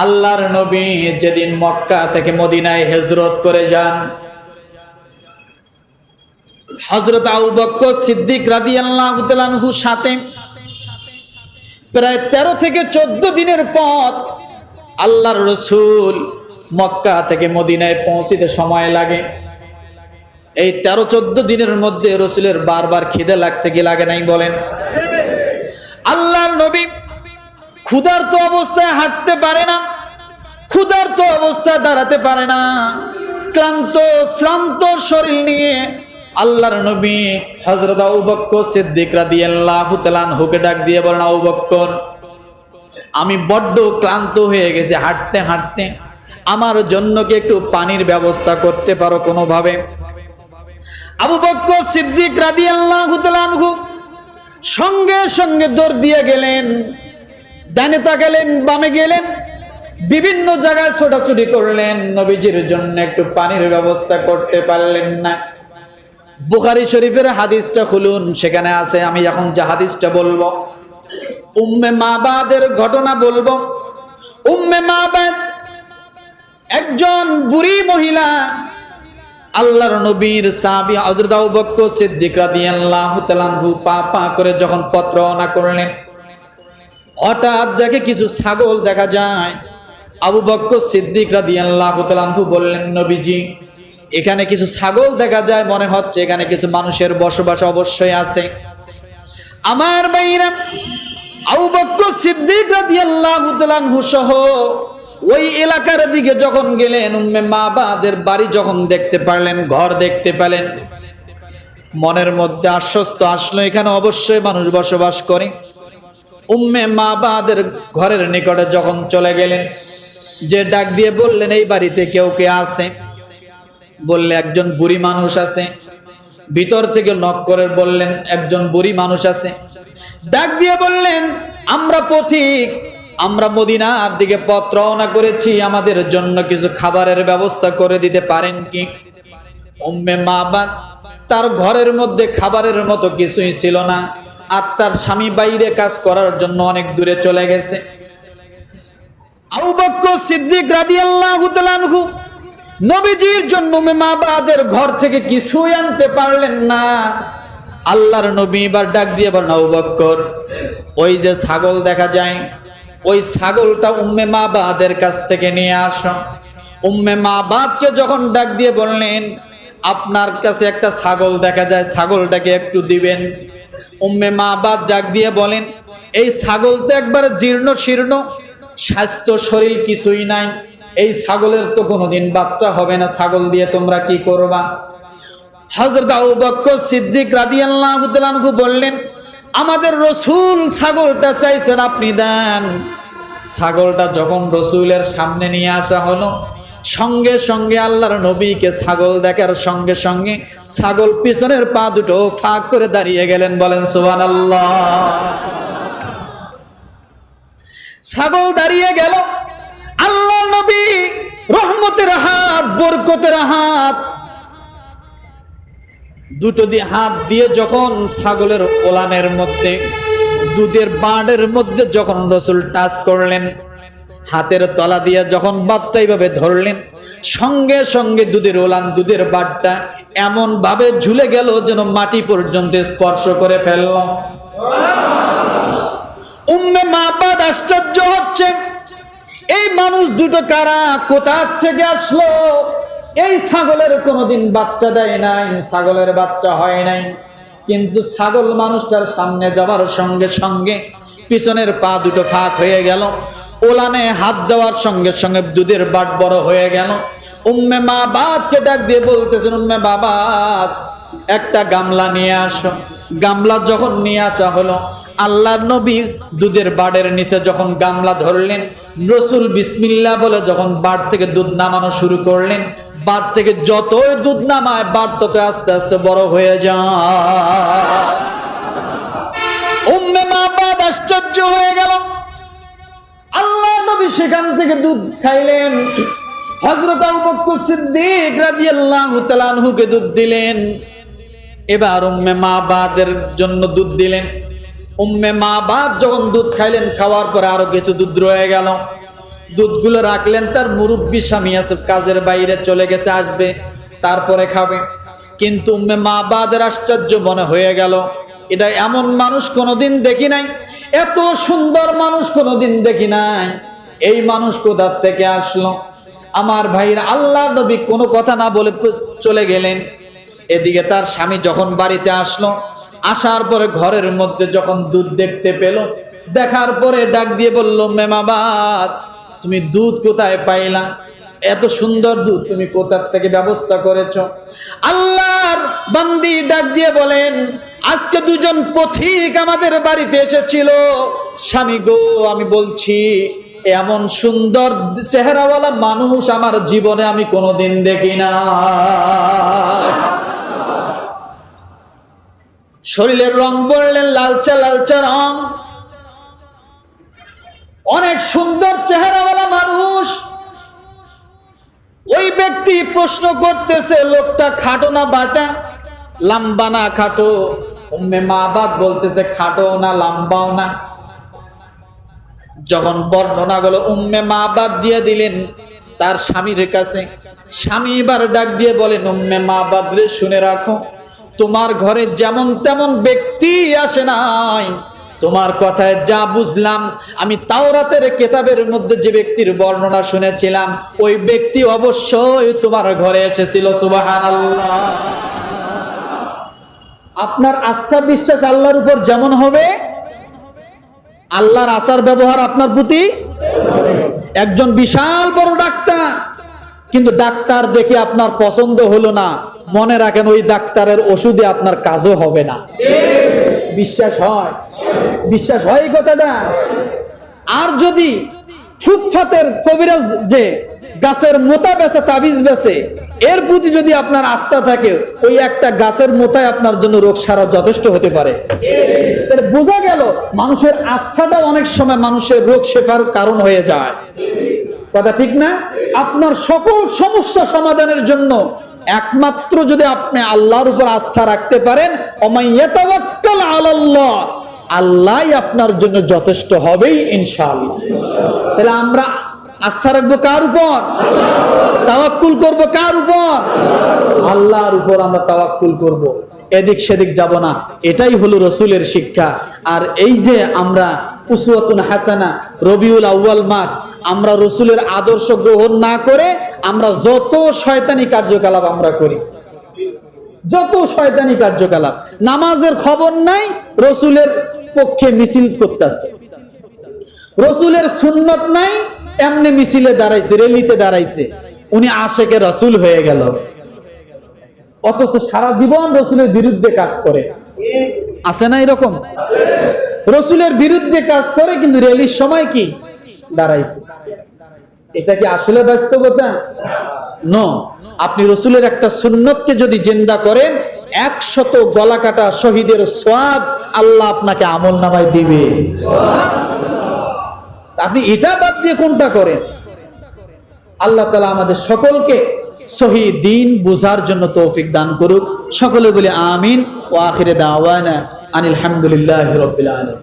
আল্লাহর নবী যেদিন মক্কা থেকে মদিনায় হিজরত করে যান, হযরত আবু বকর সিদ্দিক রাদিয়াল্লাহু তাআলা আনহুর সাথে প্রায় 13 থেকে 14 দিনের পথ আল্লাহর রাসূল মক্কা থেকে মদিনায় পৌঁছতে সময় লাগে। এই 13-14 দিনের মধ্যে রাসূলের বারবার খিদে লাগছে কি লাগে নাই বলেন? আল্লাহর নবী ক্ষুধার্ত অবস্থায় হাঁটতে পারে না, ক্ষুধার্ত অবস্থায় দাঁড়াতে পারে না, ক্লান্ত শ্রান্ত শরীর নিয়ে আল্লাহর নবী হযরত আবু বকর সিদ্দিক রাদিয়াল্লাহু তাআলা আনহুকে ডাক দিয়ে বলেন, আবু বকর, আমি বড্ড ক্লান্ত হয়ে গেছি হাঁটতে হাঁটতে, আমার জন্য কি একটু পানির ব্যবস্থা করতে পারো কোনোভাবে? আবু বকর সিদ্দিক রাদিয়াল্লাহু তাআলা আনহু সঙ্গে সঙ্গে দৌড় দিয়ে গেলেন, ডানে তাকালেন, বামে গেলেন, বিভিন্ন জায়গায় ছোটাছুটি করলেন, নবীজির জন্য একটু পানির ব্যবস্থা করতে পারলেন না। বুখারী শরীফের হাদিসটা খুলুন, সেখানে আছে, আমি এখন যে হাদিসটা বলবো উম্মে মাবাদের ঘটনা বলবো। উম্মে মাবাদ একজন বুড়ি মহিলা, আল্লাহর নবীর সাহাবী হযরত আবু বকর সিদ্দিক রাদিয়াল্লাহু তাআলা আনহু পা করে যখন পথ রওনা করলেন, হঠাৎ দেখে কিছু ছাগল দেখা যায়। আবু বকর সিদ্দিক রাদিয়াল্লাহু তাআলা আনহু বললেন, নবীজি, এখানে কিছু ছাগল দেখা যায়, মনে হচ্ছে এখানে কিছু মানুষের বসবাস অবশ্যই আছে। আমার ভাইরা, আবু বকর সিদ্দিক রাদিয়াল্লাহু তাআলা আনহু সহ ওই এলাকার দিকে যখন গেলেন, উম্মে মাবাদের বাড়ি যখন দেখতে পারলেন, ঘর দেখতে পেলেন, মনের মধ্যে আশ্বস্ত আসলো এখানে অবশ্যই মানুষ বসবাস করে। উম্মে মাবাদের ঘরের নিকটে যখন চলে গেলেন, যে ডাক দিয়ে বললেন, এই বাড়িতে কেউ কে আছে? বললে একজন বুড়ি মানুষ আছে। ভিতর থেকে নক করে বললেন, একজন বুড়ি মানুষ আছে। ডাক দিয়ে বললেন, আমরা পথিক, আমরা মদিনার দিকে পথ রওনা করেছি, আমাদের জন্য কিছু খাবারের ব্যবস্থা করে দিতে পারেন কি? উম্মে মাবাদ তার ঘরের মধ্যে খাবারের মতো কিছুই ছিল না, আর তার স্বামী বাইরে কাজ করার জন্য অনেক দূরে চলে গেছে। আবু বকর সিদ্দিক রাদিয়াল্লাহু তাআলা আনহু নবীজির জন্য উম্মে মাবাদের ঘর থেকে কিছুই আনতে পারলেন না। আল্লাহর নবী এবার ডাক দিয়ে বলেন, আবু বকর, ওই যে ছাগল দেখা যায়, ওই ছাগলটা উম্মে মাবাদের কাছ থেকে নিয়ে আসো। উম্মে মাবাদকে যখন ডাক দিয়ে বললেন, আপনার কাছে একটা ছাগল দেখা যায়, ছাগলটাকে একটু দিবেন। উম্মে মাবাদ ডাক দিয়ে বলেন, এই ছাগল তো একবারে জীর্ণ শীর্ণ, স্বাস্থ্য শরীর কিছুই নাই, এই ছাগলের তো কোনোদিন বাচ্চা হবে না, ছাগল দিয়ে তোমরা কি করবা? হযরত আবু বকর সিদ্দিক রাদিয়াল্লাহু তাআলা আনহু বললেন, আমাদের রাসূল ছাগলটা চাইছেন, আপনি দেন। ছাগলটা যখন রাসূলের সামনে নিয়ে আসা হলো, সঙ্গে সঙ্গে আল্লাহর নবীকে ছাগল দেখার সঙ্গে সঙ্গে ছাগল পিছনের পা দুটো ফাঁক করে দাঁড়িয়ে গেলেন, বলেন সুবহানাল্লাহ। ছাগল দাঁড়িয়ে গেল, আল্লাহর নবী রহমতের হাত, বরকতের হাত দুটো দিয়ে হাত দিয়ে যখন ছাগলের ওলানের মধ্যে, দুধের বাঁটের মধ্যে যখন রাসূল টাচ করলেন, হাতের তলা দিয়ে যখন বাতটা এইভাবে ধরলেন, সঙ্গে সঙ্গে দুধের ওলান, দুধের বাঁটটা এমন ভাবে ঝুলে গেল যেন মাটি পর্যন্ত স্পর্শ করে ফেলল। উম্মে মাবাদ আশ্চর্য হচ্ছে, এই মানুষ দুটো কারা, কোথা থেকে আসলো? এই ছাগলের কোনোদিন বাচ্চা দেয় নাই, ছাগলের বাচ্চা হয় নাই, কিন্তু ছাগল মানুষটার সামনে যাবার সঙ্গে সঙ্গে পিছনের পা দুটো ফাঁক হয়ে গেল, ওলানে হাত দেওয়ার সঙ্গে সঙ্গে দুধের বাট বড় হয়ে গেল। উম্মে মাবাদকে ডাক দিয়ে বলতেছেন, উম্মে মাবাদ, একটা গামলা নিয়ে আসো। গামলা যখন নিয়ে আসা হলো, আল্লাহর নবী দুধের বাড়ের নিচে যখন গামলা ধরলেন, রাসূল বিসমিল্লাহ বলে যখন বাড় থেকে দুধ নামানো শুরু করলেন, বাড় থেকে যতই দুধ নামায় বাড় তত আস্তে আস্তে বড় হয়ে যায়। উম্মে মাবাদ আশ্চর্য হয়ে গেল। আল্লাহর নবী সেখান থেকে দুধ খাইলেন, হযরত আবু বকর সিদ্দিক রাদিয়াল্লাহু তাআলা আনহুকে দুধ দিলেন। এবার উম্মে মাবাদের জন্য দুধ দিলেন। উম্মে মাবাদ যখন দুধ খাইলেন, খাওয়ার পরে আরো কিছু দুধ রয়ে গেল। দুধগুলো রাখলেন, তার মুরব্বী স্বামী আছে, কাজের বাইরে চলে গেছে, আসবে তারপরে খাবে। কিন্তু উম্মে মাবাদের আশ্চর্য মনে হয়ে গেল, এটা এমন মানুষ কোনোদিন দেখি নাই, এত সুন্দর মানুষ কোনোদিন দেখি নাই, এই মানুষ কোথা থেকে আসলো? আমার ভাইরা, আল্লাহর নবী কোনো কথা না বলে চলে গেলেন। এদিকে তার স্বামী যখন বাড়িতে আসলো, আসার পরে ঘরের মধ্যে যখন দুধ দেখতে পেল, দেখার পরে ডাক দিয়ে বলল, মেমাবাদ, তুমি দুধ কোথায় পাইলা? এত সুন্দর দুধ তুমি কোথা থেকে ব্যবস্থা করেছো? আল্লাহর বান্দি ডাক দিয়ে বলেন, আজকে দুজন পথিক আমাদের বাড়িতে এসেছিল। স্বামী গো, আমি বলছি এমন সুন্দর চেহারাওয়ালা মানুষ আমার জীবনে আমি কোনোদিন দেখি না। শরীরের রং বললেন লালচা লালচা রং, অনেক সুন্দর চেহারাওয়ালা মানুষ। ওই ব্যক্তি প্রশ্ন করতেছে, লোকটা খাটো না বাটা, লম্বা না খাটো? উম্মে মাবাদ বলতেছে, খাটো না লম্বাও না। যখন বর্ণনাগুলো উম্মে মাবাদ দিয়ে দিলেন তার স্বামীর কাছে, স্বামী এবার ডাক দিয়ে বলেন, উম্মে মাবাদ রে, শুনে রাখো, তোমার ঘরে যেমন তেমন ব্যক্তি আসে নাই, তোমার কথায় যা বুঝলাম, আমি তাওরাতের কিতাবের মধ্যে যে ব্যক্তির বর্ণনা শুনেছিলাম, ওই ব্যক্তি অবশ্যই তোমার ঘরে এসেছিল। সুবহানাল্লাহ। আপনার আস্থা বিশ্বাস আল্লাহর উপর যেমন হবে, আল্লাহর আচার ব্যবহার আপনার প্রতি। একজন বিশাল বড় ডাক্তার, কিন্তু ডাক্তার দেখে আপনার পছন্দ হলো না, মনে রাখেন ওই ডাক্তারের ওষুধে আপনার কাজও হবে না। বিশ্বাস হয়? বিশ্বাস হয় এই কথাটা? আর যদি ফুটপাতের কবিরাজ যে গাছের মোতা বেচে, তাবিজ বেচে, এর প্রতি যদি আপনার আস্থা থাকে, ওই একটা গাছের মোতায় আপনার জন্য রোগ সারা যথেষ্ট হতে পারে। বোঝা গেল মানুষের আস্থাটা অনেক সময় মানুষের রোগ শেফার কারণ হয়ে যায়। কথা ঠিক না? আপনার সকল সমস্যা সমাধানের জন্য একমাত্র যদি আপনি আল্লাহর উপর আস্থা রাখতে পারেন, ওমাইয়াতাওয়াক্কাল আলাল্লাহ, আল্লাহই আপনার জন্য যথেষ্ট হবেই ইনশাআল্লাহ। তাহলে আমরা আস্থা রাখবো কার উপর? তাওয়াক্কুল করব কার উপর? আল্লাহর উপর আমরা তাওয়াক্কুল করব, এদিক সেদিক যাব না। এটাই হলো রসুলের শিক্ষা। আর এই যে আমরা উসওয়াতুন হাসানা, রবিউল আউয়াল মাস, আমরা রসুলের আদর্শ গ্রহণ না করে আমরা যত শয়তানি কার্যকলাপ আমরা করি, যত শয়তানি কার্যকলাপ, নামাজের খবর নাই, রসুলের পক্ষে মিছিল করতেছে, রসুলের সুন্নত নাই, এমনি মিছিলে দাঁড়াইছে, রেলিতে দাঁড়াইছে, উনি আশেকে রসুল হয়ে গেল, অথচ সারা জীবন রসুলের বিরুদ্ধে কাজ করে। আছে না এরকম? রসুলের বিরুদ্ধে কাজ করে কিন্তু রেলির সময় কি দাঁড়াইছে। এটা কি আসলে বাস্তবতা? নো। আপনি রসুলের একটা সুন্নতকে যদি জিন্দা করেন, 100 গলা কাটা শহীদের সওয়াব আল্লাহ আপনাকে আমল নামায় দিবে। আপনি এটা বাদ দিয়ে কোনটা করেন? আল্লাহ তাআলা আমাদের সকলকে সহি দ্বীন বুঝার জন্য তৌফিক দান করুক। সকলে বলে আমিন। ওয়া আখিরে দাওয়ানা আনিল হামদুলিল্লাহি রাব্বিল আলামিন।